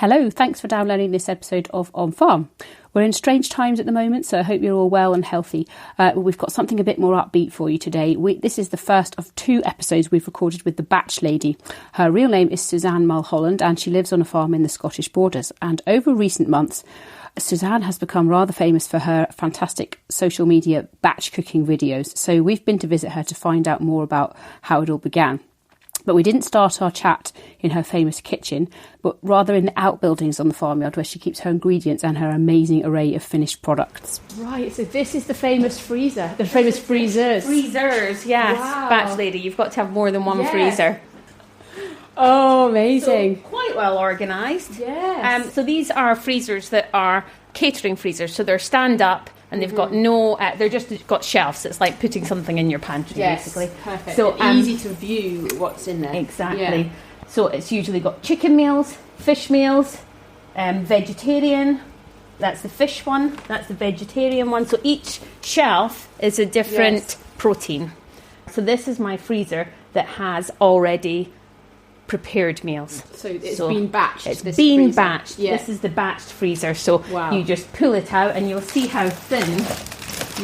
Hello, thanks for downloading this episode of On Farm. We're in strange times at the moment, so I hope you're all well and healthy. We've got something a bit more upbeat for you today. This is the first of 2 episodes we've recorded with the Batch Lady. Her real name is Suzanne Mulholland, and she lives on a farm in the Scottish borders. And over recent months, Suzanne has become rather famous for her fantastic social media batch cooking videos. So we've been to visit her to find out more about how it all began. But we didn't start our chat in her famous kitchen, but rather in the outbuildings on the farmyard where she keeps her ingredients and her amazing array of finished products. Right, so this is the famous freezer, the famous freezers. Freezers, yes. Wow. Batch Lady, you've got to have more than one freezer. Oh, amazing. So, quite well organised. Yes. So these are freezers that are catering freezers, so they're stand-up. And they've got no, they're just got shelves. It's like putting something in your pantry, basically. Perfect. So easy to view what's in there. Exactly. Yeah. So it's usually got chicken meals, fish meals, vegetarian. That's the fish one. That's the vegetarian one. So each shelf is a different protein. So this is my freezer that has already prepared meals. So it's been batched. It's been freezer. batched. Yeah. This is the batched freezer. So you just pull it out and you'll see how thin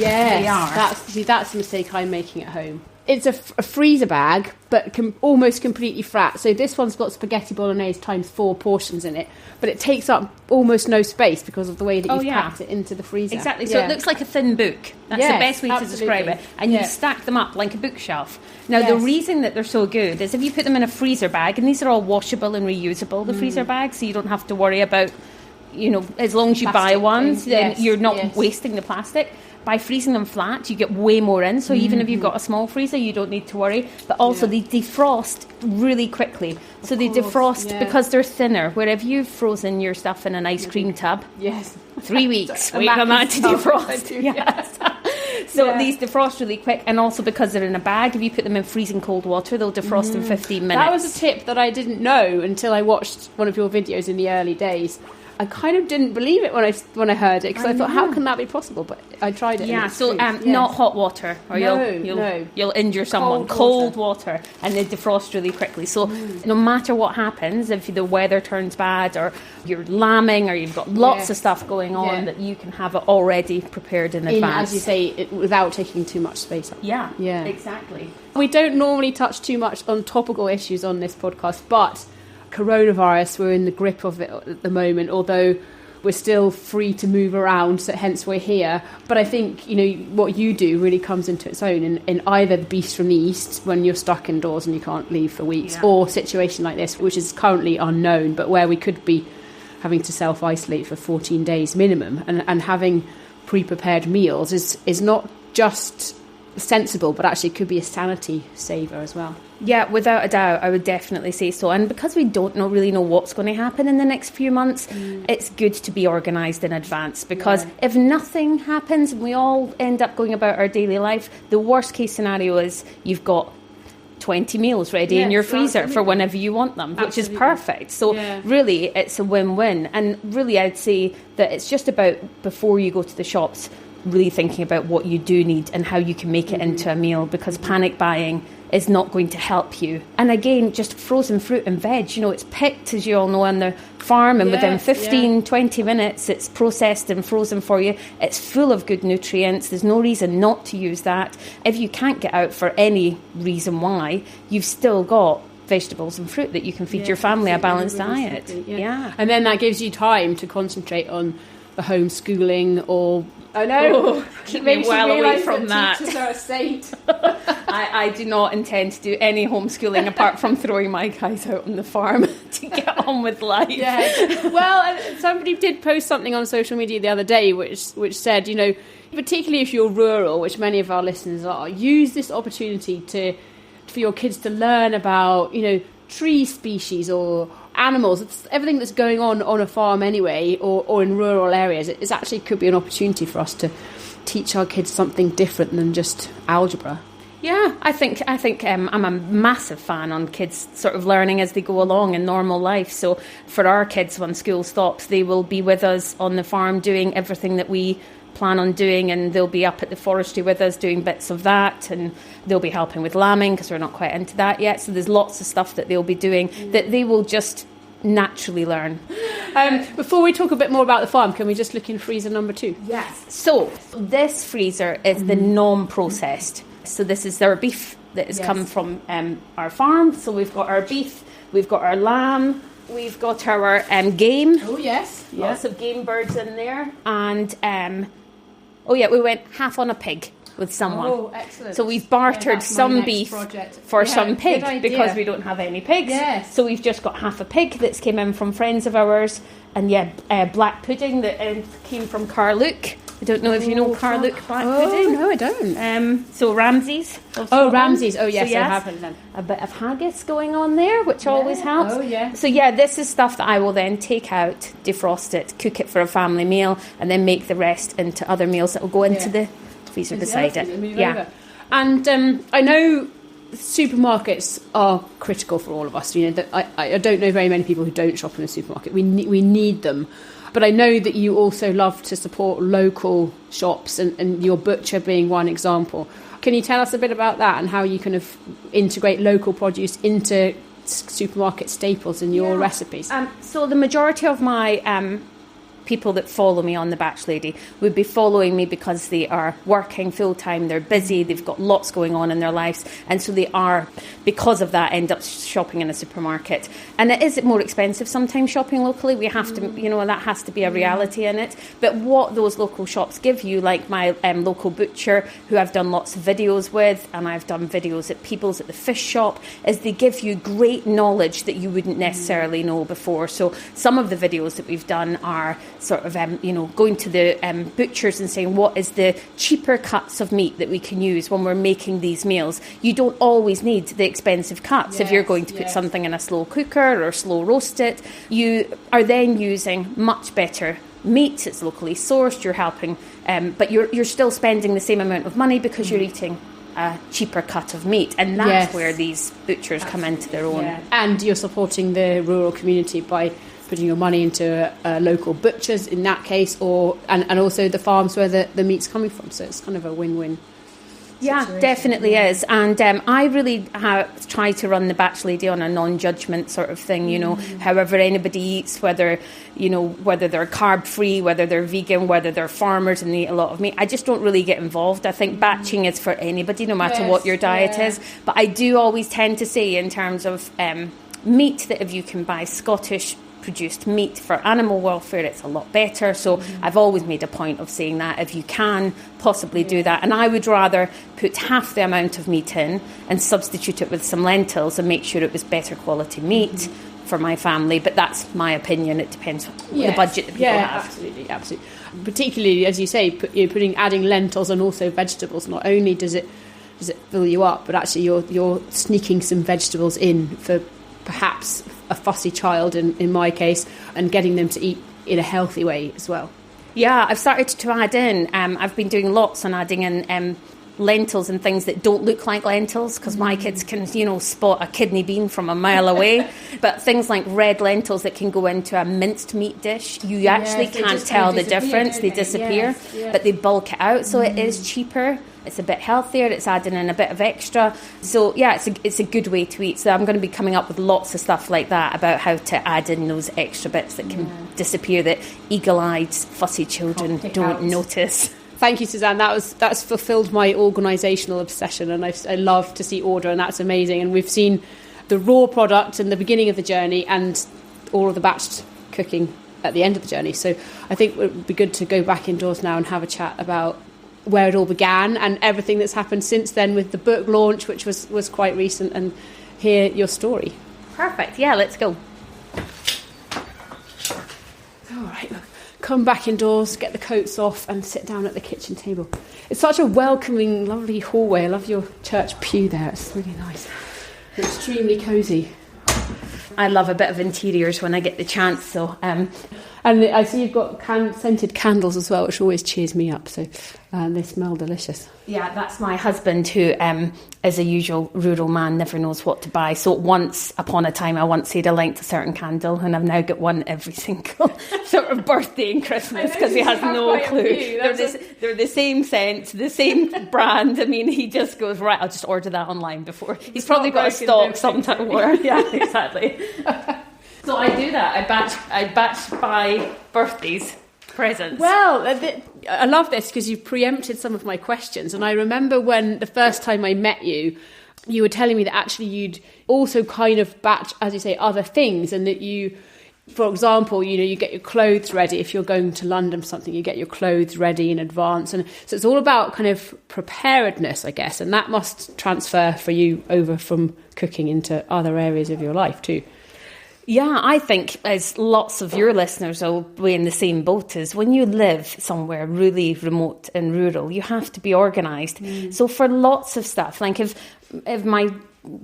they are. That's the mistake I'm making at home. It's a freezer bag, but almost completely flat. So this one's got spaghetti bolognese times 4 portions in it, but it takes up almost no space because of the way that you've packed it into the freezer. Exactly. So it looks like a thin book. That's the best way to describe it. And you stack them up like a bookshelf. Now, the reason that they're so good is if you put them in a freezer bag, and these are all washable and reusable, the freezer bags, so you don't have to worry about, as long as you buy ones, then you're not wasting the plastic. By freezing them flat, you get way more in. So even if you've got a small freezer, you don't need to worry. But also they defrost really quickly. So they defrost because they're thinner. Where if you've frozen your stuff in an ice cream tub, 3 weeks, wait for that to defrost. So these defrost really quick. And also because they're in a bag, if you put them in freezing cold water, they'll defrost in 15 minutes. That was a tip that I didn't know until I watched one of your videos in the early days. I kind of didn't believe it when I heard it because I thought, how can that be possible? But I tried it. Yeah, so not hot water, or you'll injure someone. Cold water, and they defrost really quickly. So no matter what happens, if the weather turns bad, or you're lambing, or you've got lots of stuff going on, that you can have it already prepared in advance. As you say, without taking too much space up. Yeah, exactly. We don't normally touch too much on topical issues on this podcast, but coronavirus, we're in the grip of it at the moment, although we're still free to move around, so hence we're here. But I think what you do really comes into its own in either the beast from the east, when you're stuck indoors and you can't leave for weeks, or a situation like this, which is currently unknown, but where we could be having to self-isolate for 14 days minimum, and having pre-prepared meals is not just sensible, but actually could be a sanity saver as well. Yeah, without a doubt, I would definitely say so. And because we don't really know what's going to happen in the next few months, it's good to be organised in advance, because if nothing happens and we all end up going about our daily life, the worst case scenario is you've got 20 meals ready in your freezer for whenever you want them, which is perfect. So really, it's a win-win. And really, I'd say that it's just about, before you go to the shops, really thinking about what you do need and how you can make it into a meal, because panic buying is not going to help you. And again, just frozen fruit and veg, it's picked, as you all know, on the farm, and within 20 minutes it's processed and frozen for you. It's full of good nutrients. There's no reason not to use that. If you can't get out for any reason why, you've still got vegetables and fruit that you can feed your family a balanced diet. And then that gives you time to concentrate on the homeschooling, or keep me well away from that. Teachers are a saint. I do not intend to do any homeschooling apart from throwing my guys out on the farm to get on with life. Well, somebody did post something on social media the other day which said, particularly if you're rural, which many of our listeners are, use this opportunity for your kids to learn about, tree species or animals. It's everything that's going on a farm anyway, or in rural areas. It actually could be an opportunity for us to teach our kids something different than just algebra. Yeah, I think I'm a massive fan on kids sort of learning as they go along in normal life. So for our kids, when school stops, they will be with us on the farm doing everything that we plan on doing, and they'll be up at the forestry with us doing bits of that, and they'll be helping with lambing because we're not quite into that yet. So there's lots of stuff that they'll be doing that they will just naturally learn. Before we talk a bit more about the farm, can we just look in freezer number 2? Yes. So this freezer is the non-processed. So this is our beef that has come from our farm. So we've got our beef, we've got our lamb, we've got our game. Oh, yes. Lots of game birds in there. And, we went half on a pig with someone. Oh, excellent. So we've bartered some beef for some pig because we don't have any pigs. Yes. So we've just got half a pig that's came in from friends of ours. And black pudding that came from Carluke. I don't know if you know Carluke black pudding. No, I don't. So Ramsay's. Ramsay's. Oh, yes, I have then. A bit of haggis going on there, which always helps. Oh, yeah. So, this is stuff that I will then take out, defrost it, cook it for a family meal, and then make the rest into other meals that will go into the freezer beside it. Yeah. And I know supermarkets are critical for all of us. You know, I don't know very many people who don't shop in a supermarket. We need them. But I know that you also love to support local shops, and your butcher being one example. Can you tell us a bit about that and how you kind of integrate local produce into supermarket staples in your recipes? So the majority of my people that follow me on The Batch Lady would be following me because they are working full-time, they're busy, they've got lots going on in their lives, and so they are, because of that, end up shopping in a supermarket. And it is more expensive sometimes shopping locally. We have to, that has to be a reality in it. But what those local shops give you, like my local butcher, who I've done lots of videos with, and I've done videos at Peebles at the fish shop, is they give you great knowledge that you wouldn't necessarily know before. So some of the videos that we've done are sort of, going to the butchers and saying, what is the cheaper cuts of meat that we can use when we're making these meals? You don't always need the expensive cuts. If you're going to put something in a slow cooker or slow roast it, you are then using much better meat. It's locally sourced, you're helping, but you're still spending the same amount of money because you're eating a cheaper cut of meat, and that's where these butchers come into their own. And you're supporting the rural community by putting your money into local butchers in that case, and also the farms where the meat's coming from. So it's kind of a win-win. Yeah, definitely is. And I really try to run The Batch Lady on a non-judgment sort of thing, however anybody eats, whether they're carb-free, whether they're vegan, whether they're farmers and they eat a lot of meat. I just don't really get involved. I think batching is for anybody, no matter what your diet is. But I do always tend to say, in terms of meat, that if you can buy Scottish produced meat for animal welfare, it's a lot better. So I've always made a point of saying that if you can possibly do that, and I would rather put half the amount of meat in and substitute it with some lentils and make sure it was better quality meat for my family. But that's my opinion. It depends on the budget that people have. Absolutely. Particularly, as you say, adding lentils and also vegetables. Not only does it fill you up, but actually you're sneaking some vegetables in for perhaps a fussy child in my case, and getting them to eat in a healthy way as well. Yeah, I've started to add in, I've been doing lots on adding in lentils and things that don't look like lentils, because my kids can, spot a kidney bean from a mile away. But things like red lentils that can go into a minced meat dish, you actually can't tell the difference. They disappear, but they bulk it out. So it is cheaper. It's a bit healthier. It's adding in a bit of extra. So it's a good way to eat. So I'm going to be coming up with lots of stuff like that about how to add in those extra bits that can disappear, that eagle-eyed, fussy children don't notice. Thank you, Suzanne. That's fulfilled my organisational obsession, and I love to see order, and that's amazing. And we've seen the raw product in the beginning of the journey and all of the batched cooking at the end of the journey. So I think it would be good to go back indoors now and have a chat about where it all began and everything that's happened since then, with the book launch, which was quite recent, and hear your story. Perfect. Yeah, let's go. All right, look. Come back indoors, get the coats off, and sit down at the kitchen table. It's such a welcoming, lovely hallway. I love your church pew there. It's really nice. It's extremely cosy. I love a bit of interiors when I get the chance. So, and I see you've got scented candles as well, which always cheers me up. So they smell delicious. Yeah, that's my husband, who is a usual rural man, never knows what to buy. So once upon a time, I once said I liked a certain candle, and I've now got one every single sort of birthday and Christmas, because he has no clue. They're the same scent, the same brand. I mean, he just goes, right, I'll just order that online before. He's probably got a stock sometime. Yeah, exactly. So I do that. I batch by birthdays, presents. Well, I love this because you've preempted some of my questions. And I remember when the first time I met you, you were telling me that actually you'd also kind of batch, as you say, other things, and that you, for example, you get your clothes ready. If you're going to London for something, you get your clothes ready in advance. And so it's all about kind of preparedness, I guess. And that must transfer for you over from cooking into other areas of your life too. Yeah, I think, as lots of your listeners will be in the same boat, as when you live somewhere really remote and rural, you have to be organised. So for lots of stuff, like if my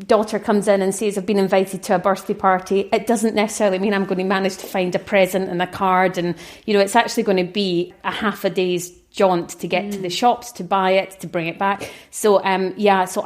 daughter comes in and says I've been invited to a birthday party, it doesn't necessarily mean I'm going to manage to find a present and a card, and it's actually going to be a half a day's jaunt to get to the shops, to buy it, to bring it back. So so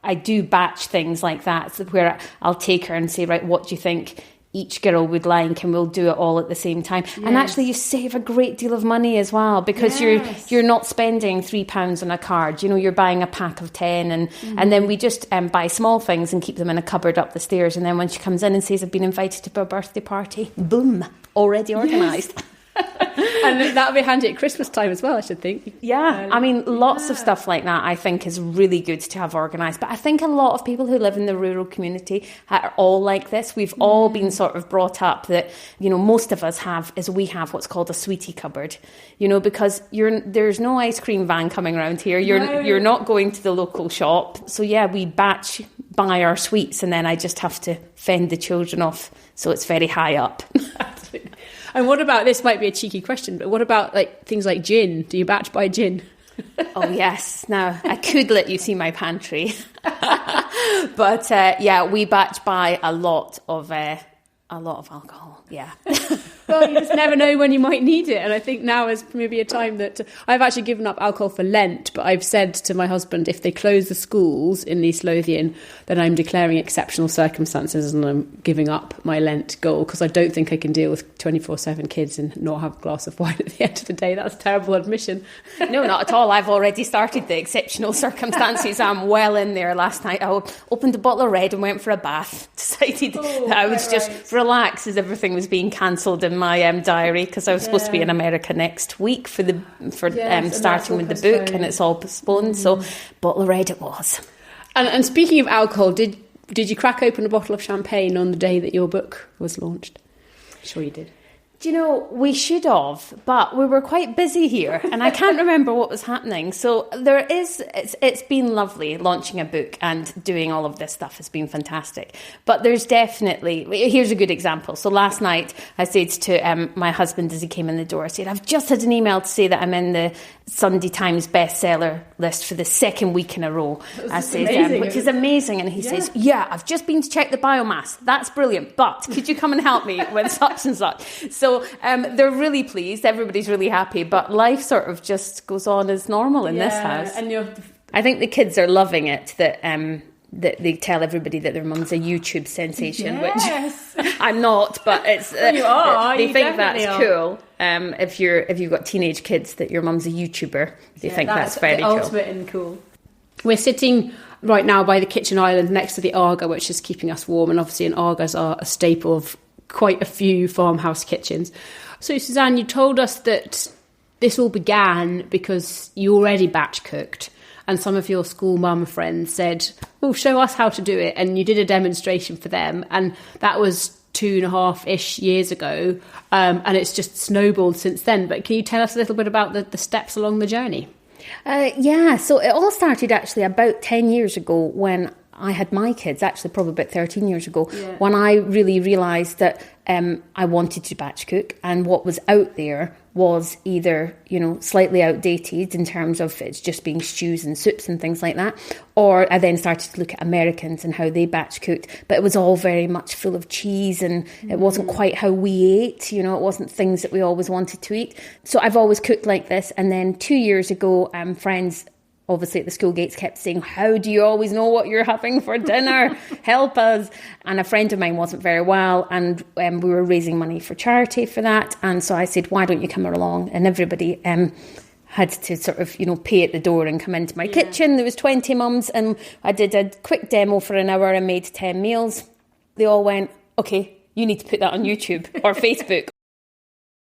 I do batch things like that, where I'll take her and say, right, what do you think each girl would like, and we'll do it all at the same time. Yes. And actually you save a great deal of money as well, because you're not spending £3 on a card. You're buying a pack of 10, and then we just buy small things and keep them in a cupboard up the stairs, and then when she comes in and says I've been invited to a birthday party, boom, already organised. Yes. And that'll be handy at Christmas time as well, I should think. Yeah, I mean, lots of stuff like that I think is really good to have organised. But I think a lot of people who live in the rural community are all like this. We've all been sort of brought up that, most of us have what's called a sweetie cupboard, because there's no ice cream van coming around here. You're not going to the local shop. So yeah, we buy our sweets, and then I just have to fend the children off. So it's very high up. Absolutely. And what about, this might be a cheeky question, but what about things like gin? Do you batch by gin? Oh, yes. Now, I could let you see my pantry. But, we batch by a lot of alcohol, yeah. Well, you just never know when you might need it. And I think now is maybe a time that I've actually given up alcohol for Lent, but I've said to my husband, if they close the schools in East Lothian, then I'm declaring exceptional circumstances and I'm giving up my Lent goal, because I don't think I can deal with 24/7 kids and not have a glass of wine at the end of the day. That's a terrible admission. No, not at all. I've already started the exceptional circumstances. I'm well in there. Last night I opened a bottle of red and went for a bath. Decided that I would just relax as everything was being cancelled in my diary, because I was supposed to be in America next week for starting with the book, and it's all postponed. So bottle of red it was. And speaking of alcohol, did you crack open a bottle of champagne on the day that your book was launched? I'm sure you did. Do you know, we should have, but we were quite busy here and I can't remember what was happening. So it's been lovely launching a book and doing all of this stuff has been fantastic. But there's definitely, here's a good example. So last night I said to my husband as he came in the door, I said, I've just had an email to say that I'm in the Sunday Times bestseller list for the second week in a row. I said, which is amazing. And he says, I've just been to check the biomass. That's brilliant. But could you come and help me with such and such? So they're really pleased. Everybody's really happy. But life sort of just goes on as normal in this house. And I think the kids are loving it that they tell everybody that their mum's a YouTube sensation, which I'm not, but it's you are. They think that's cool. If you've got teenage kids, that your mum's a YouTuber, they think that's very cool. Ultimate and cool. We're sitting right now by the kitchen island next to the Arga, which is keeping us warm, and obviously Argas are a staple of quite a few farmhouse kitchens. So Suzanne, you told us that this all began because you already batch cooked, and some of your school mum friends said, well, show us how to do it. And you did a demonstration for them. And that was 2.5-ish years ago. And it's just snowballed since then. But can you tell us a little bit about the steps along the journey? So it all started actually about 10 years ago when I had my kids, actually probably about 13 years ago, when I really realised that I wanted to batch cook, and what was out there was either, slightly outdated in terms of it's just being stews and soups and things like that, or I then started to look at Americans and how they batch cooked, but it was all very much full of cheese and it wasn't quite how we ate, it wasn't things that we always wanted to eat. So I've always cooked like this, and then 2 years ago, friends obviously at the school gates kept saying, how do you always know what you're having for dinner? Help us. And a friend of mine wasn't very well, and we were raising money for charity for that. And so I said, why don't you come along? And everybody had to sort of, pay at the door and come into my kitchen. There was 20 mums, and I did a quick demo for an hour and made 10 meals. They all went, okay, you need to put that on YouTube or Facebook